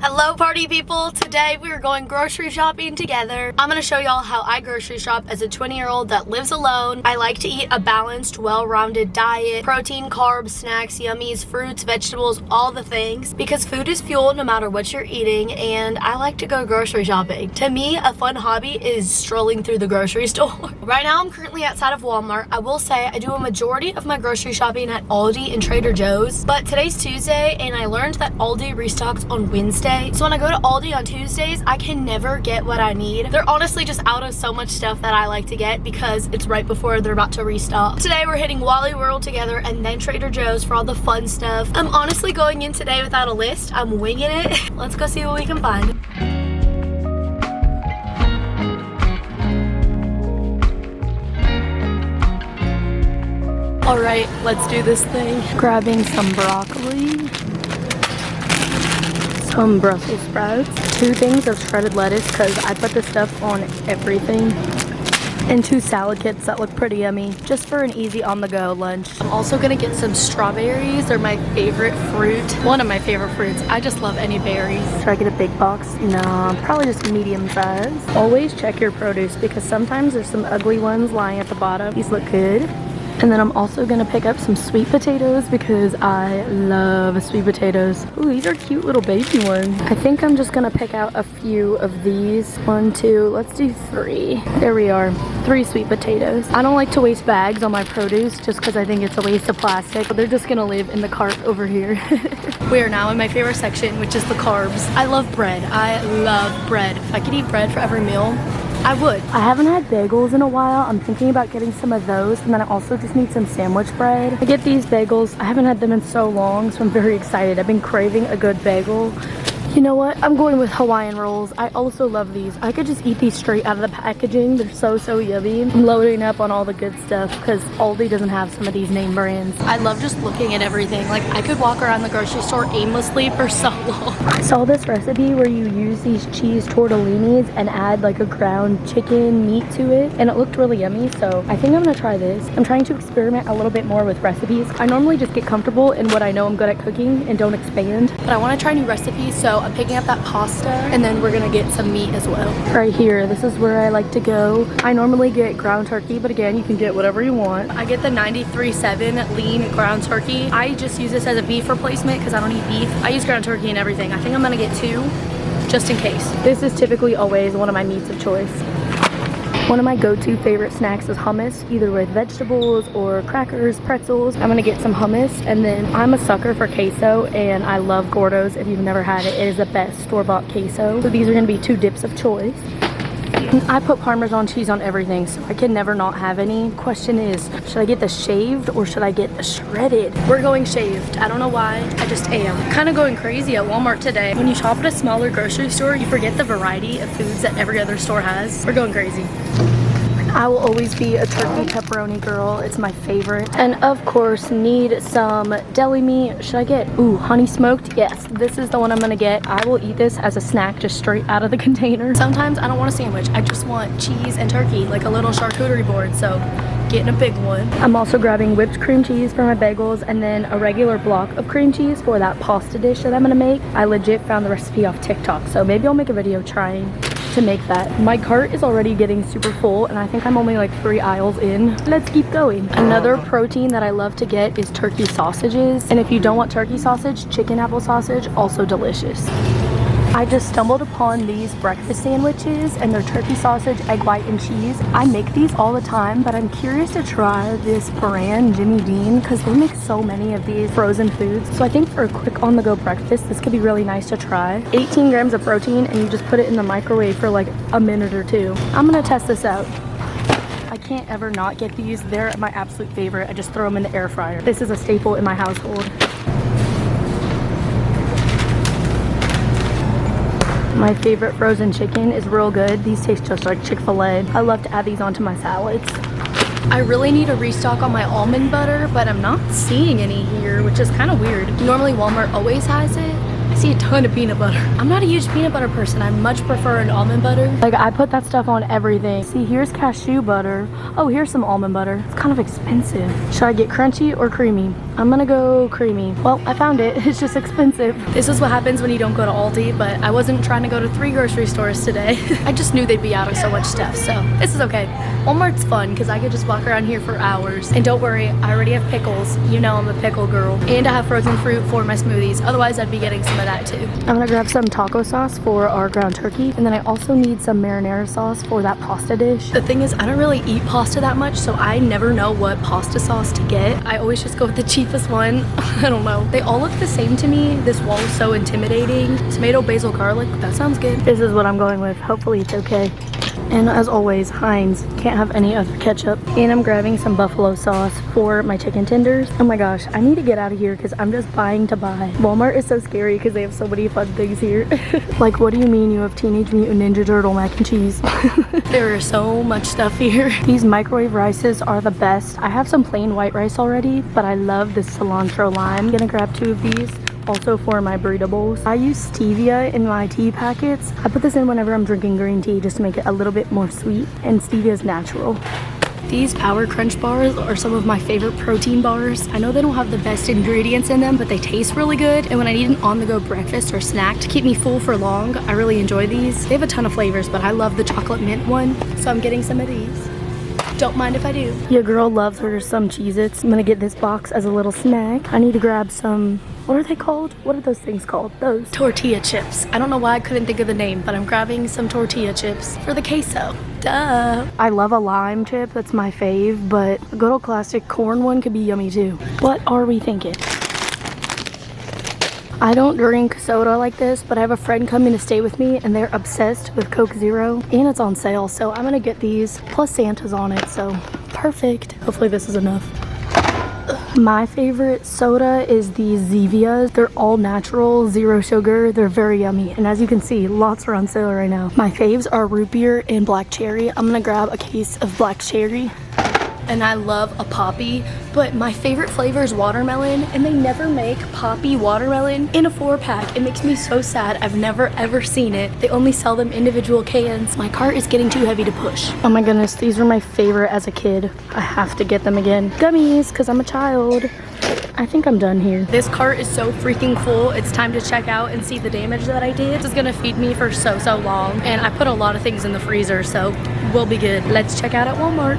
Hello party people, today we are going grocery shopping together. I'm gonna show y'all how I grocery shop as a 20-year-old that lives alone. I like to eat a balanced, well-rounded diet, protein, carbs, snacks, yummies, fruits, vegetables, all the things, because food is fuel no matter what you're eating, and I like to go grocery shopping. To me, a fun hobby is strolling through the grocery store. Right now I'm currently outside of Walmart. I will say I do a majority of my grocery shopping at Aldi and Trader Joe's, but today's Tuesday and I learned that Aldi restocks on Wednesday. So when I go to Aldi on Tuesdays, I can never get what I need. They're honestly just out of so much stuff that I like to get because it's right before they're about to restock. Today we're hitting Wally World together and then Trader Joe's for all the fun stuff. I'm honestly going in today without a list. I'm winging it. Let's go see what we can find. All right, let's do this thing. Grabbing some broccoli, some Brussels sprouts, 2 things of shredded lettuce because I put this stuff on everything, and 2 salad kits that look pretty yummy just for an easy on-the-go lunch. I'm also gonna get some strawberries. They're my favorite fruit, one of my favorite fruits. I just love any berries. Should I get a big box? No, probably just medium size. Always check your produce because sometimes there's some ugly ones lying at the bottom. These look good. And then I'm also gonna pick up some sweet potatoes because I love sweet potatoes. Ooh, these are cute little baby ones. I think I'm just gonna pick out a few of these. 1, 2, let's do 3. There we are, 3 sweet potatoes. I don't like to waste bags on my produce just because I think it's a waste of plastic. But they're just gonna live in the cart over here. We are now in my favorite section, which is the carbs. I love bread. I love bread. If I could eat bread for every meal, I would. I haven't had bagels in a while. I'm thinking about getting some of those, and then I also just need some sandwich bread. I get these bagels. I haven't had them in so long, so I'm very excited. I've been craving a good bagel. You know what? I'm going with Hawaiian rolls. I also love these. I could just eat these straight out of the packaging. They're so yummy. I'm loading up on all the good stuff because Aldi doesn't have some of these name brands. I love just looking at everything. Like, I could walk around the grocery store aimlessly for so long. I saw this recipe where you use these cheese tortellinis and add like a ground chicken meat to it, and it looked really yummy, so I think I'm gonna try this. I'm trying to experiment a little bit more with recipes. I normally just get comfortable in what I know I'm good at cooking and don't expand, but I want to try new recipes, so I'm picking up that pasta, and then we're gonna get some meat as well. Right here, this is where I like to go. I normally get ground turkey, but again, you can get whatever you want. I get the 93.7 lean ground turkey. I just use this as a beef replacement because I don't eat beef. I use ground turkey and everything. I think I'm gonna get 2 just in case. This is typically always one of my meats of choice. One of my go-to favorite snacks is hummus, either with vegetables or crackers, pretzels. I'm gonna get some hummus, and then I'm a sucker for queso, and I love Gordo's. If you've never had it, it is the best store-bought queso. So these are gonna be 2 dips of choice. I put Parmesan cheese on everything, so I can never not have any. Question is, should I get the shaved or should I get the shredded? We're going shaved. I don't know why, I just am. Kind of going crazy at Walmart today. When you shop at a smaller grocery store, you forget the variety of foods that every other store has. We're going crazy. I will always be a turkey pepperoni girl. It's my favorite. And of course, need some deli meat. Should I get, ooh, honey smoked? Yes, this is the one I'm gonna get. I will eat this as a snack just straight out of the container. Sometimes I don't want a sandwich. I just want cheese and turkey, like a little charcuterie board. So getting a big one. I'm also grabbing whipped cream cheese for my bagels and then a regular block of cream cheese for that pasta dish that I'm gonna make. I legit found the recipe off TikTok, so maybe I'll make a video trying to make that. My cart is already getting super full and I think I'm only like 3 aisles in. Let's keep going. Another protein that I love to get is turkey sausages, and if you don't want turkey sausage, chicken apple sausage, also delicious. I just stumbled upon these breakfast sandwiches and they're turkey sausage, egg white, and cheese. I make these all the time, but I'm curious to try this brand, Jimmy Dean, because they make so many of these frozen foods. So I think for a quick on-the-go breakfast, this could be really nice to try. 18 grams of protein, and you just put it in the microwave for like a minute or 2. I'm gonna test this out. I can't ever not get these. They're my absolute favorite. I just throw them in the air fryer. This is a staple in my household. My favorite frozen chicken is real good. These taste just like Chick-fil-A. I love to add these onto my salads. I really need a restock on my almond butter, but I'm not seeing any here, which is kind of weird. Normally Walmart always has it. I see a ton of peanut butter. I'm not a huge peanut butter person. I much prefer an almond butter. Like, I put that stuff on everything. See, here's cashew butter. Oh, here's some almond butter. It's kind of expensive. Should I get crunchy or creamy? I'm gonna go creamy. Well, I found it. It's just expensive. This is what happens when you don't go to Aldi, but I wasn't trying to go to 3 grocery stores today. I just knew they'd be out of so much stuff, so this is okay. Walmart's fun because I could just walk around here for hours. And don't worry, I already have pickles. You know I'm a pickle girl. And I have frozen fruit for my smoothies. Otherwise, I'd be getting some of that too. I'm gonna grab some taco sauce for our ground turkey. And then I also need some marinara sauce for that pasta dish. The thing is, I don't really eat pasta that much, so I never know what pasta sauce to get. I always just go with the cheapest one. I don't know. They all look the same to me. This wall is so intimidating. Tomato, basil, garlic. That sounds good. This is what I'm going with. Hopefully it's okay. And as always, Heinz. Can't have any other ketchup. And I'm grabbing some buffalo sauce for my chicken tenders. Oh my gosh, I need to get out of here because I'm just buying to buy. Walmart is so scary because they have so many fun things here. Like, what do you mean you have Teenage Mutant Ninja Turtle mac and cheese? There is so much stuff here. These microwave rices are the best. I have some plain white rice already, but I love this cilantro lime. I'm gonna grab 2 of these. Also for my burrito bowls. I use stevia in my tea packets. I put this in whenever I'm drinking green tea just to make it a little bit more sweet, and stevia is natural. These Power Crunch bars are some of my favorite protein bars. I know they don't have the best ingredients in them, but they taste really good. And when I need an on-the-go breakfast or snack to keep me full for long, I really enjoy these. They have a ton of flavors, but I love the chocolate mint one, so I'm getting some of these. Don't mind if I do. Your girl loves her some Cheez-Its. I'm gonna get this box as a little snack. I need to grab some, what are they called? What are those things called? Those tortilla chips. I don't know why I couldn't think of the name, but I'm grabbing some tortilla chips for the queso. Duh. I love a lime chip, that's my fave, but a good old classic corn one could be yummy too. What are we thinking? I don't drink soda like this, but I have a friend coming to stay with me and they're obsessed with Coke Zero and it's on sale, so I'm gonna get these, plus Santa's on it, so perfect. Hopefully this is enough. My favorite soda is the Zevias. They're all natural, 0 sugar. They're very yummy. And as you can see, lots are on sale right now. My faves are root beer and black cherry. I'm gonna grab a case of black cherry. And I love a poppy, but my favorite flavor is watermelon, and they never make poppy watermelon in a 4-pack. It makes me so sad. I've never ever seen it. They only sell them individual cans. My cart is getting too heavy to push. Oh my goodness, these were my favorite as a kid. I have to get them again. Gummies, because I'm a child. I think I'm done here. This cart is so freaking full. It's time to check out and see the damage that I did. This is gonna feed me for so long, and I put a lot of things in the freezer, so we'll be good. Let's check out at Walmart.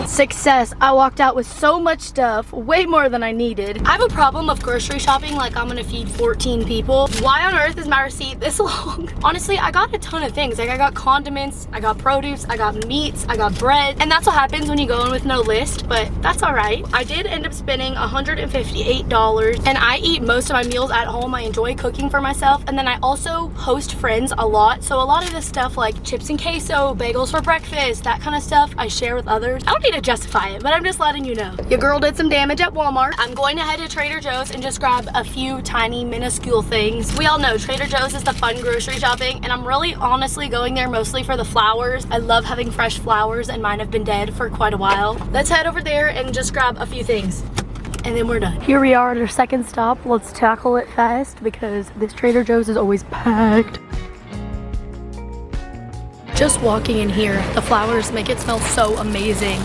Success. I walked out with so much stuff, way more than I needed. I have a problem of grocery shopping like I'm gonna feed 14 people. Why on earth is my receipt this long? Honestly, I got a ton of things. Like I got condiments, I got produce, I got meats, I got bread. And that's what happens when you go in with no list, but that's all right. I did end up spending $158 and I eat most of my meals at home. I enjoy cooking for myself. And then I also host friends a lot. So a lot of this stuff like chips and queso, bagels for breakfast, that kind of stuff I share with others. I don't need to justify it, but I'm just letting you know. Your girl did some damage at Walmart. I'm going to head to Trader Joe's and just grab a few tiny minuscule things. We all know Trader Joe's is the fun grocery shopping, and I'm really honestly going there mostly for the flowers. I love having fresh flowers and mine have been dead for quite a while. Let's head over there and just grab a few things. And then we're done. Here we are at our second stop. Let's tackle it fast because this Trader Joe's is always packed. Just walking in here, the flowers make it smell so amazing.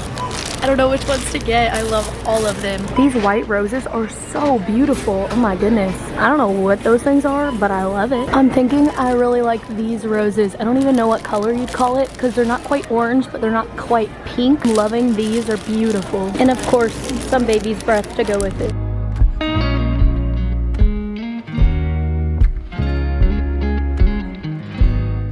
I don't know which ones to get. I love all of them. These white roses are so beautiful. Oh my goodness. I don't know what those things are, but I love it. I'm thinking I really like these roses. I don't even know what color you'd call it because they're not quite orange, but they're not quite pink. I'm loving these. They're beautiful. And of course, some baby's breath to go with it.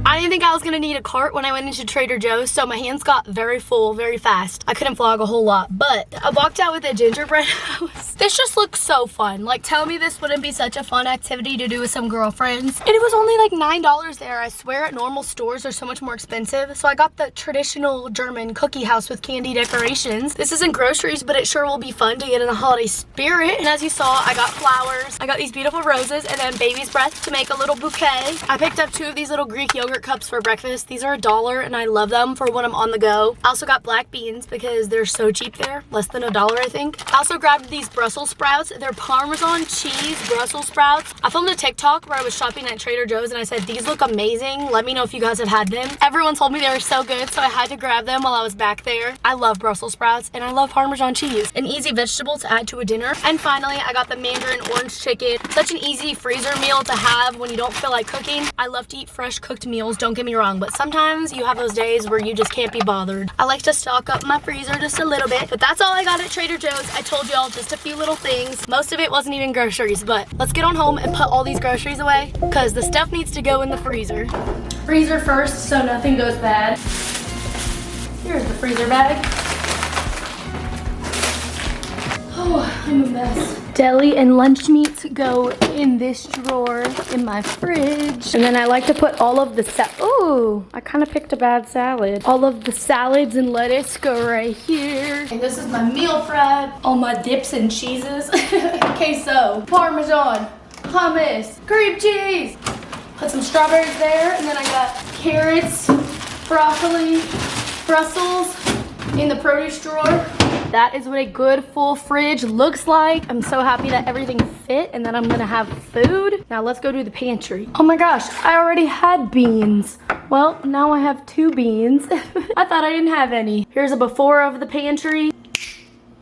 I didn't think I was gonna need a cart when I went into Trader Joe's, so my hands got very full very fast. I couldn't vlog a whole lot, but I walked out with a gingerbread house. This just looks so fun. Like, tell me this wouldn't be such a fun activity to do with some girlfriends. And it was only like $9 there. I swear at normal stores they're so much more expensive. So I got the traditional German cookie house with candy decorations. This isn't groceries, but it sure will be fun to get in the holiday spirit. And as you saw, I got flowers. I got these beautiful roses and then baby's breath to make a little bouquet. I picked up 2 of these little Greek yogurt cups for breakfast. These are $1 and I love them for when I'm on the go. I also got black beans because they're so cheap there, less than $1 I think. I also grabbed these Brussels sprouts. They're Parmesan cheese Brussels sprouts. I filmed a TikTok where I was shopping at Trader Joe's and I said, these look amazing. Let me know if you guys have had them. Everyone told me they were so good, so I had to grab them while I was back there. I love Brussels sprouts and I love Parmesan cheese. An easy vegetable to add to a dinner. And finally, I got the mandarin orange chicken. Such an easy freezer meal to have when you don't feel like cooking. I love to eat fresh cooked meals, don't get me wrong, but sometimes you have those days where you just can't be bothered. I like to stock up my freezer just a little bit, but that's all I got at Trader Joe's. I told y'all just a few little things. Most of it wasn't even groceries, but let's get on home and put all these groceries away because the stuff needs to go in the freezer. Freezer first so nothing goes bad. Here's the freezer bag. Oh, I'm a mess. Deli and lunch meats go in this drawer in my fridge. And then I like to put all of the ooh, I kind of picked a bad salad. All of the salads and lettuce go right here. And this is my meal prep. All my dips and cheeses. Queso, Parmesan, hummus, cream cheese. Put some strawberries there. And then I got carrots, broccoli, Brussels in the produce drawer. That is what a good full fridge looks like. I'm so happy that everything fit and that I'm gonna have food. Now let's go to the pantry. Oh my gosh, I already had beans. Well, now I have 2 beans. I thought I didn't have any. Here's a before of the pantry.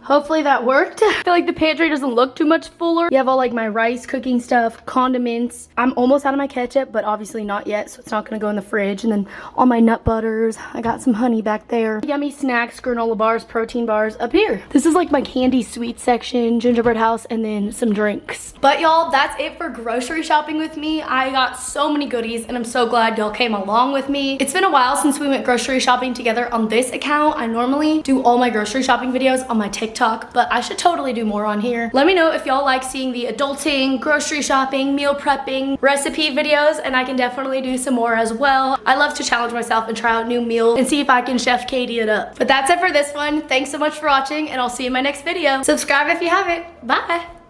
Hopefully that worked. I feel like the pantry doesn't look too much fuller. You have all like my rice, cooking stuff, condiments. I'm almost out of my ketchup, but obviously not yet, so it's not gonna go in the fridge. And then all my nut butters. I got some honey back there. Yummy snacks, granola bars, protein bars up here. This is like my candy sweet section, gingerbread house, and then some drinks. But y'all, that's it for grocery shopping with me. I got so many goodies and I'm so glad y'all came along with me. It's been a while since we went grocery shopping together on this account. I normally do all my grocery shopping videos on my TikTok, but I should totally do more on here. Let me know if y'all like seeing the adulting, grocery shopping, meal prepping, recipe videos, and I can definitely do some more as well. I love to challenge myself and try out new meals and see if I can Chef Caiti it up. But that's it for this one. Thanks so much for watching, and I'll see you in my next video. Subscribe if you haven't. Bye.